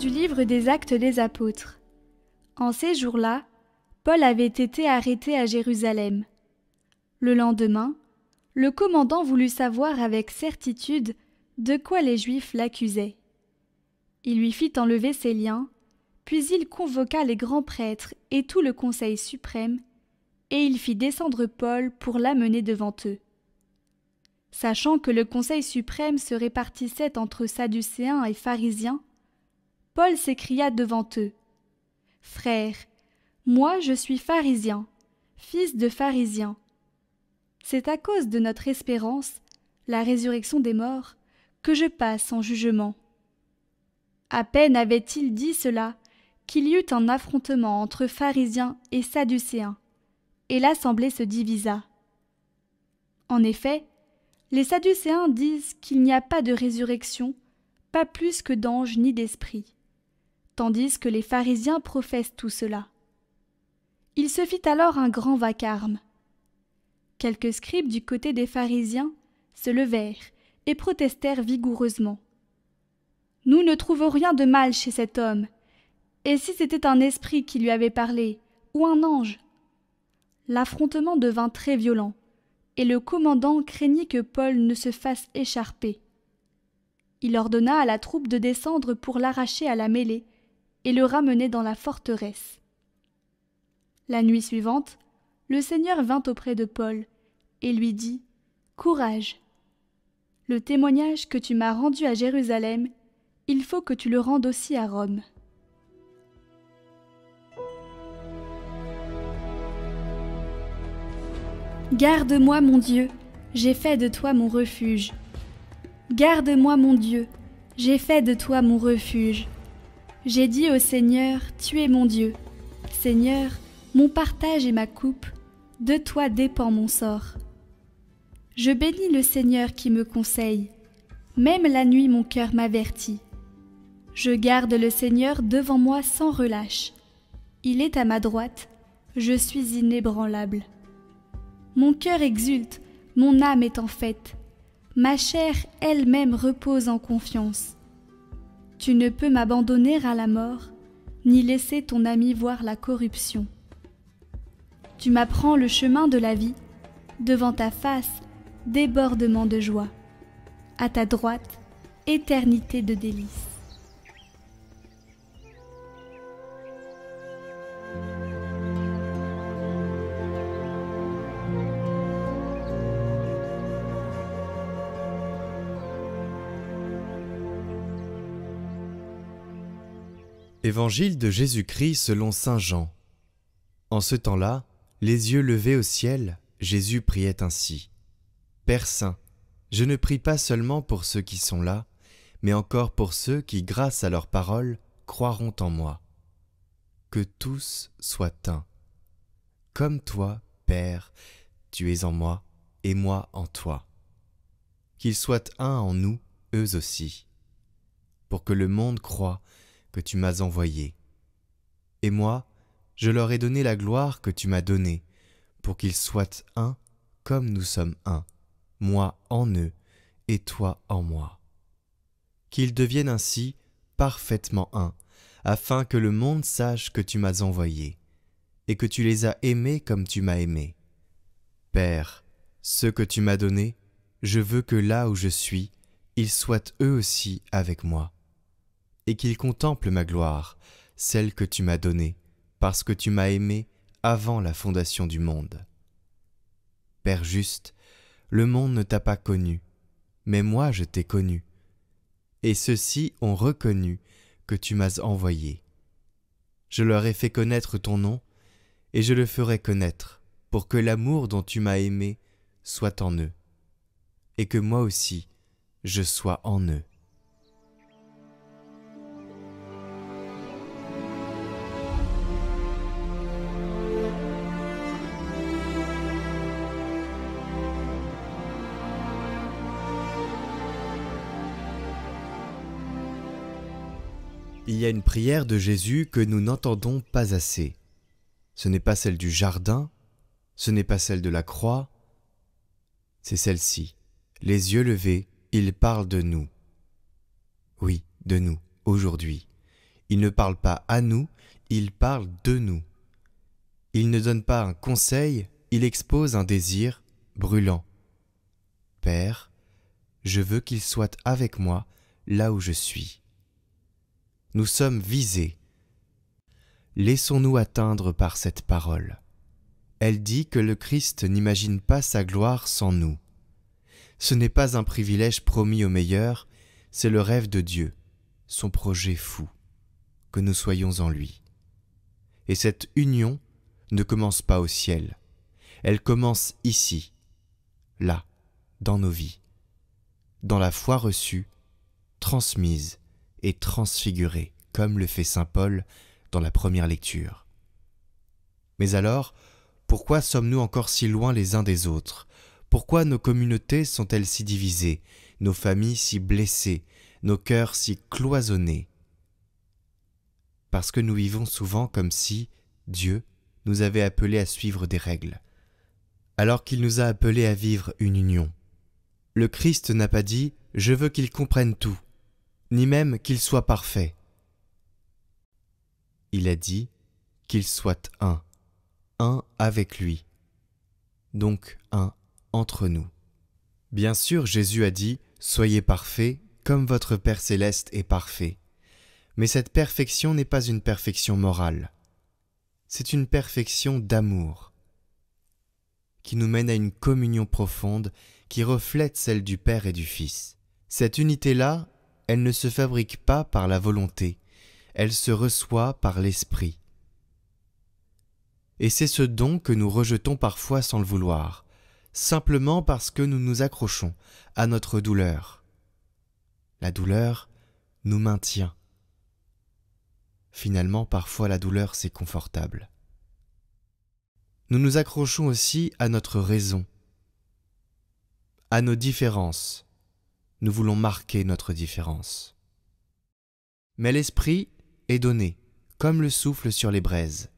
du livre des Actes des Apôtres. En ces jours-là, Paul avait été arrêté à Jérusalem. Le lendemain, le commandant voulut savoir avec certitude de quoi les Juifs l'accusaient. Il lui fit enlever ses liens, puis il convoqua les grands prêtres et tout le conseil suprême, et il fit descendre Paul pour l'amener devant eux. Sachant que le conseil suprême se répartissait entre sadducéens et pharisiens, Paul s'écria devant eux: « Frères, moi je suis pharisien, fils de pharisien. C'est à cause de notre espérance, la résurrection des morts, que je passe en jugement. » À peine avait-il dit cela qu'il y eut un affrontement entre pharisiens et sadducéens, et l'assemblée se divisa. En effet, les sadducéens disent qu'il n'y a pas de résurrection, pas plus que d'anges ni d'esprits, tandis que les pharisiens professent tout cela. Il se fit alors un grand vacarme. Quelques scribes du côté des pharisiens se levèrent et protestèrent vigoureusement. « Nous ne trouvons rien de mal chez cet homme. Et si c'était un esprit qui lui avait parlé, ou un ange ?» L'affrontement devint très violent, et le commandant craignit que Paul ne se fasse écharper. Il ordonna à la troupe de descendre pour l'arracher à la mêlée et le ramener dans la forteresse. La nuit suivante, le Seigneur vint auprès de Paul et lui dit: « Courage! Le témoignage que tu m'as rendu à Jérusalem, il faut que tu le rendes aussi à Rome. » Garde-moi, mon Dieu, j'ai fait de toi mon refuge. Garde-moi, mon Dieu, j'ai fait de toi mon refuge. J'ai dit au Seigneur, tu es mon Dieu. Seigneur, mon partage et ma coupe, de toi dépend mon sort. Je bénis le Seigneur qui me conseille. Même la nuit mon cœur m'avertit. Je garde le Seigneur devant moi sans relâche. Il est à ma droite, je suis inébranlable. Mon cœur exulte, mon âme est en fête. Ma chair elle-même repose en confiance. Tu ne peux m'abandonner à la mort, ni laisser ton ami voir la corruption. Tu m'apprends le chemin de la vie, devant ta face, débordement de joie. À ta droite, éternité de délices. Évangile de Jésus-Christ selon saint Jean. En ce temps-là, les yeux levés au ciel, Jésus priait ainsi: Père saint, je ne prie pas seulement pour ceux qui sont là, mais encore pour ceux qui, grâce à leur parole, croiront en moi. Que tous soient un. Comme toi, Père, tu es en moi, et moi en toi. Qu'ils soient un en nous, eux aussi, pour que le monde croie que tu m'as envoyé. Et moi, je leur ai donné la gloire que tu m'as donnée, pour qu'ils soient un comme nous sommes un, moi en eux et toi en moi. Qu'ils deviennent ainsi parfaitement un, afin que le monde sache que tu m'as envoyé, et que tu les as aimés comme tu m'as aimé. Père, ceux que tu m'as donnés, je veux que là où je suis, ils soient eux aussi avec moi, et qu'ils contemplent ma gloire, celle que tu m'as donnée, parce que tu m'as aimé avant la fondation du monde. Père juste, le monde ne t'a pas connu, mais moi je t'ai connu, et ceux-ci ont reconnu que tu m'as envoyé. Je leur ai fait connaître ton nom, et je le ferai connaître, pour que l'amour dont tu m'as aimé soit en eux, et que moi aussi je sois en eux. Il y a une prière de Jésus que nous n'entendons pas assez. Ce n'est pas celle du jardin, ce n'est pas celle de la croix, c'est celle-ci. Les yeux levés, il parle de nous. Oui, de nous, aujourd'hui. Il ne parle pas à nous, il parle de nous. Il ne donne pas un conseil, il expose un désir brûlant. Père, je veux qu'il soit avec moi là où je suis. Nous sommes visés. Laissons-nous atteindre par cette parole. Elle dit que le Christ n'imagine pas sa gloire sans nous. Ce n'est pas un privilège promis aux meilleurs, c'est le rêve de Dieu, son projet fou, que nous soyons en lui. Et cette union ne commence pas au ciel, elle commence ici, là, dans nos vies, dans la foi reçue, transmise et transfigurée, comme le fait saint Paul dans la première lecture. Mais alors, pourquoi sommes-nous encore si loin les uns des autres? Pourquoi nos communautés sont-elles si divisées, nos familles si blessées, nos cœurs si cloisonnés? Parce que nous vivons souvent comme si Dieu nous avait appelés à suivre des règles, alors qu'il nous a appelés à vivre une union. Le Christ n'a pas dit « je veux qu'ils comprennent tout », ni même qu'ils soient parfaits. Il a dit qu'ils soient un avec lui, donc un entre nous. Bien sûr, Jésus a dit « soyez parfaits comme votre Père céleste est parfait ». Mais cette perfection n'est pas une perfection morale. C'est une perfection d'amour qui nous mène à une communion profonde qui reflète celle du Père et du Fils. Cette unité-là, elle ne se fabrique pas par la volonté, elle se reçoit par l'Esprit. Et c'est ce don que nous rejetons parfois sans le vouloir, simplement parce que nous nous accrochons à notre douleur. La douleur nous maintient. Finalement, parfois la douleur, c'est confortable. Nous nous accrochons aussi à notre raison, à nos différences. Nous voulons marquer notre différence. Mais l'esprit est donné, comme le souffle sur les braises.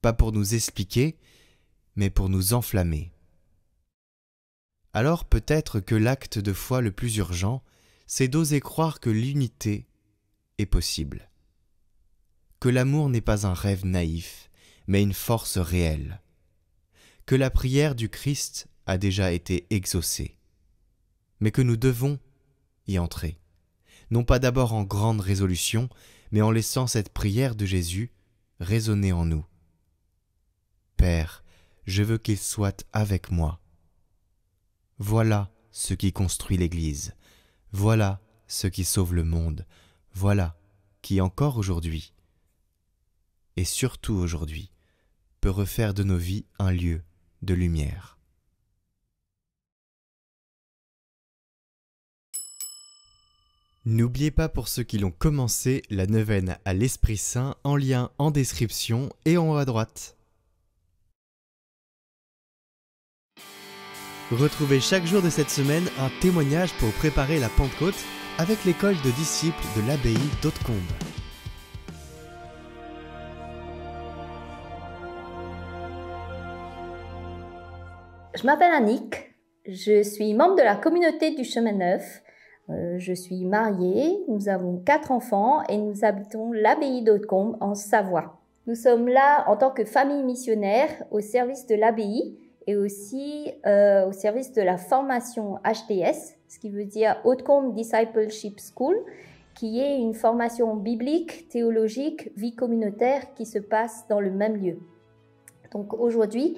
Pas pour nous expliquer, mais pour nous enflammer. Alors peut-être que l'acte de foi le plus urgent, c'est d'oser croire que l'unité est possible. Que l'amour n'est pas un rêve naïf, mais une force réelle. Que la prière du Christ a déjà été exaucée, mais que nous devons y entrer. Non pas d'abord en grande résolution, mais en laissant cette prière de Jésus résonner en nous. Père, je veux qu'il soit avec moi. Voilà ce qui construit l'Église. Voilà ce qui sauve le monde. Voilà qui encore aujourd'hui, et surtout aujourd'hui, peut refaire de nos vies un lieu de lumière. N'oubliez pas pour ceux qui l'ont commencé la neuvaine à l'Esprit Saint en lien en description et en haut à droite. Retrouvez chaque jour de cette semaine un témoignage pour préparer la Pentecôte avec l'école de disciples de l'abbaye d'Hautecombe. Je m'appelle Annick, je suis membre de la communauté du Chemin Neuf. Je suis mariée, nous avons 4 enfants et nous habitons l'abbaye d'Hautecombe en Savoie. Nous sommes là en tant que famille missionnaire au service de l'abbaye et aussi au service de la formation HDS, ce qui veut dire Hautecombe Discipleship School, qui est une formation biblique, théologique, vie communautaire qui se passe dans le même lieu. Donc aujourd'hui,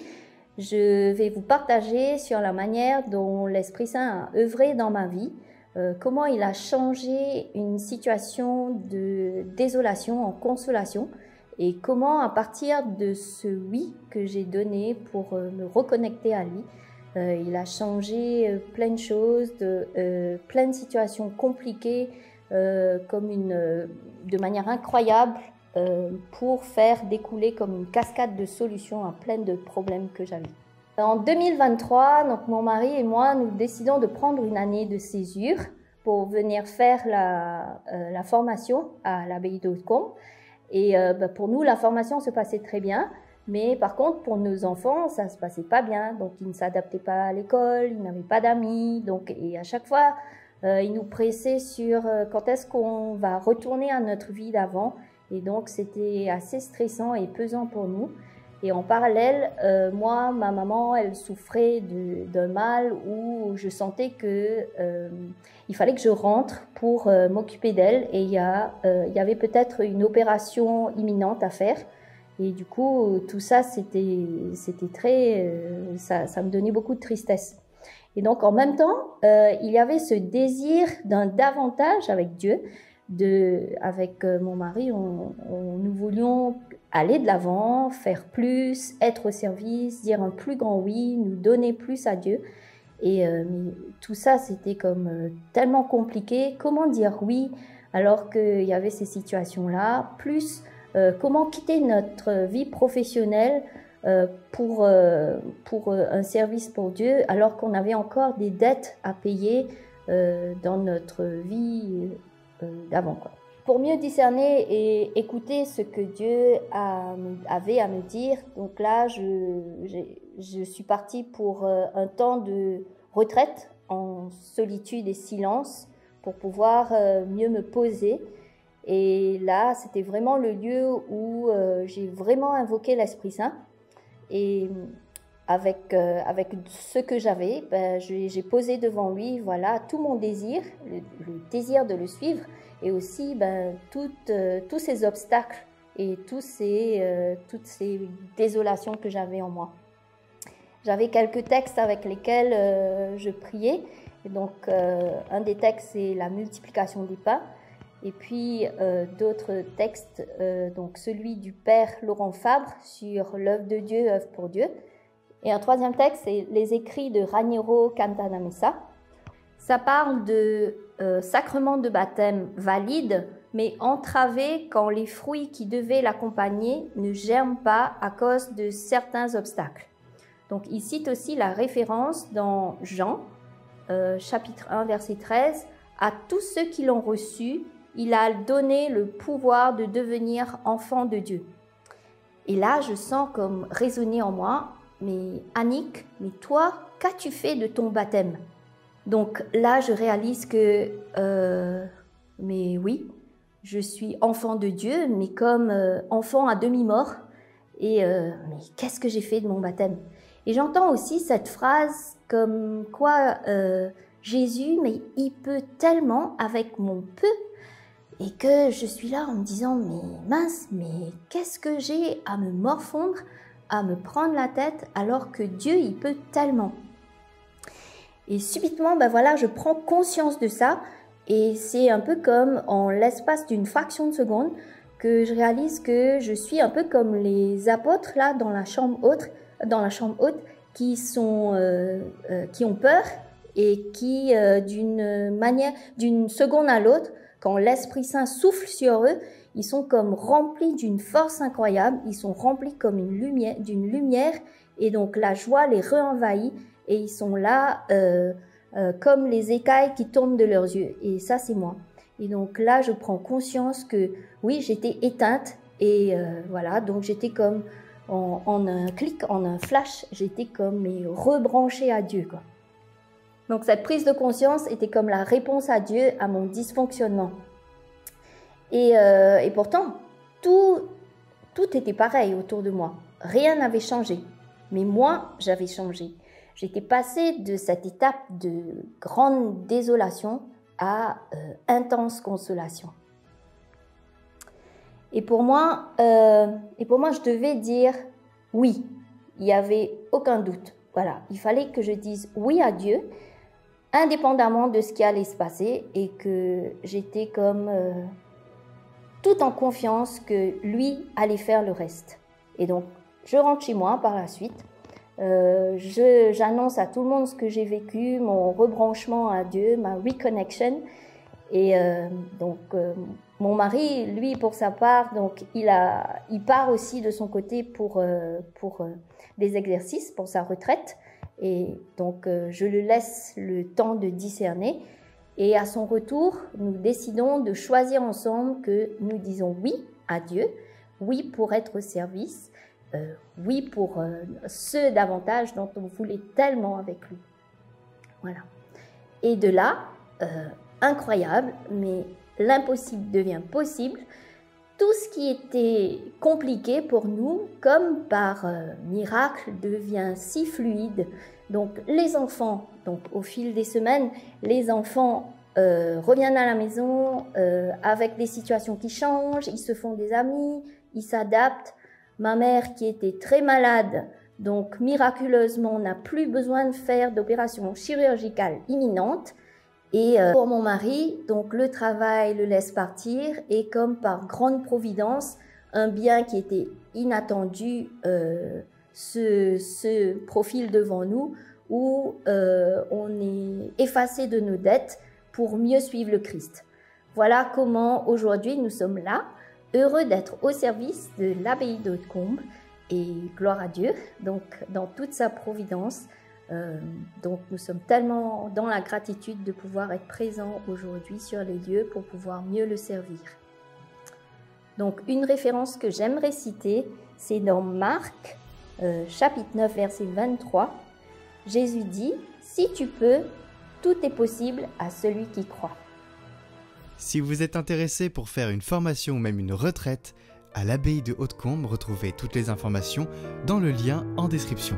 je vais vous partager sur la manière dont l'Esprit Saint a œuvré dans ma vie, comment il a changé une situation de désolation en consolation et comment à partir de ce oui que j'ai donné pour me reconnecter à lui, il a changé plein de choses, plein de situations compliquées de manière incroyable pour faire découler comme une cascade de solutions à plein de problèmes que j'avais. En 2023, donc mon mari et moi, nous décidons de prendre une année de césure pour venir faire la formation à l'abbaye d'Hautecombe. Et pour nous, la formation se passait très bien, mais par contre, pour nos enfants, ça ne se passait pas bien. Donc, ils ne s'adaptaient pas à l'école, ils n'avaient pas d'amis. Et à chaque fois, Il nous pressait sur quand est-ce qu'on va retourner à notre vie d'avant. Et donc, c'était assez stressant et pesant pour nous. Et en parallèle, moi, ma maman, elle souffrait d'un mal où je sentais que il fallait que je rentre pour m'occuper d'elle. Et il y avait peut-être une opération imminente à faire. Et du coup, tout ça, c'était très... ça me donnait beaucoup de tristesse. Et donc, en même temps, il y avait ce désir d'un davantage avec Dieu. Avec mon mari, nous voulions aller de l'avant, faire plus, être au service, dire un plus grand oui, nous donner plus à Dieu. Et mais tout ça, c'était comme tellement compliqué. Comment dire oui alors qu'il y avait ces situations-là, plus comment quitter notre vie professionnelle pour un service pour Dieu, alors qu'on avait encore des dettes à payer dans notre vie d'avant, quoi. Pour mieux discerner et écouter ce que Dieu avait à me dire, donc là, je suis partie pour un temps de retraite en solitude et silence pour pouvoir mieux me poser. Et là, c'était vraiment le lieu où j'ai vraiment invoqué l'Esprit Saint. Et avec ce que j'avais, j'ai posé devant lui, voilà, tout mon désir, le désir de le suivre, et aussi tous ces obstacles et toutes ces désolations que j'avais en moi. J'avais quelques textes avec lesquels je priais. Et donc, un des textes, c'est la multiplication des pains. Et puis, d'autres textes, donc celui du père Laurent Fabre sur l'œuvre de Dieu, œuvre pour Dieu. Et un troisième texte, c'est les écrits de Raniero Cantanamessa. Ça parle de sacrement de baptême valide, mais entravé quand les fruits qui devaient l'accompagner ne germent pas à cause de certains obstacles. Donc, il cite aussi la référence dans Jean, chapitre 1, verset 13, « À tous ceux qui l'ont reçu, il a donné le pouvoir de devenir enfants de Dieu. » Et là, je sens comme résonner en moi, « Mais Annick, mais toi, qu'as-tu fait de ton baptême ?» Donc là, je réalise que, mais oui, je suis enfant de Dieu, mais comme enfant à demi-mort. Et mais qu'est-ce que j'ai fait de mon baptême? Et j'entends aussi cette phrase comme quoi Jésus, mais il peut tellement avec mon peu. Et que je suis là en me disant, mais mince, mais qu'est-ce que j'ai à me morfondre, à me prendre la tête, alors que Dieu, il peut tellement. Et subitement, voilà, je prends conscience de ça, et c'est un peu comme en l'espace d'une fraction de seconde que je réalise que je suis un peu comme les apôtres là dans la chambre haute, qui ont peur et qui d'une seconde à l'autre, quand l'Esprit Saint souffle sur eux, ils sont comme remplis d'une force incroyable, ils sont remplis comme d'une lumière, et donc la joie les re-envahit, et ils sont là comme les écailles qui tombent de leurs yeux. Et ça, c'est moi. Et donc là, je prends conscience que oui, j'étais éteinte, et voilà, donc j'étais comme en un clic, en un flash, j'étais comme rebranchée à Dieu, quoi. Donc cette prise de conscience était comme la réponse à Dieu à mon dysfonctionnement. Et pourtant, tout était pareil autour de moi. Rien n'avait changé. Mais moi, j'avais changé. J'étais passée de cette étape de grande désolation à intense consolation. Et pour moi, je devais dire oui. Il n'y avait aucun doute. Voilà, il fallait que je dise oui à Dieu, indépendamment de ce qui allait se passer, et que j'étais comme tout en confiance que lui allait faire le reste. Et donc, je rentre chez moi par la suite. J'annonce à tout le monde ce que j'ai vécu, mon rebranchement à Dieu, ma reconnection. Et donc, mon mari, lui, pour sa part, donc il part aussi de son côté pour des exercices, pour sa retraite. Et donc, je le laisse le temps de discerner. Et à son retour, nous décidons de choisir ensemble que nous disons oui à Dieu, oui pour être au service, oui pour ce davantage dont on voulait tellement avec lui. Voilà. Et de là, incroyable, mais l'impossible devient possible. Tout ce qui était compliqué pour nous, comme par miracle, devient si fluide. Donc les enfants, au fil des semaines, les enfants reviennent à la maison avec des situations qui changent, ils se font des amis, ils s'adaptent. Ma mère qui était très malade, donc miraculeusement n'a plus besoin de faire d'opération chirurgicale imminente. Et pour mon mari, donc le travail le laisse partir et comme par grande providence, un bien qui était inattendu se profile devant nous où on est effacé de nos dettes pour mieux suivre le Christ. Voilà comment aujourd'hui nous sommes là, heureux d'être au service de l'abbaye d'Hautecombe et gloire à Dieu, donc dans toute sa providence. Donc nous sommes tellement dans la gratitude de pouvoir être présents aujourd'hui sur les lieux pour pouvoir mieux le servir. Donc une référence que j'aimerais citer, c'est dans Marc, chapitre 9, verset 23. Jésus dit « Si tu peux, tout est possible à celui qui croit ». Si vous êtes intéressé pour faire une formation ou même une retraite, à l'abbaye de Hautecombe, retrouvez toutes les informations dans le lien en description.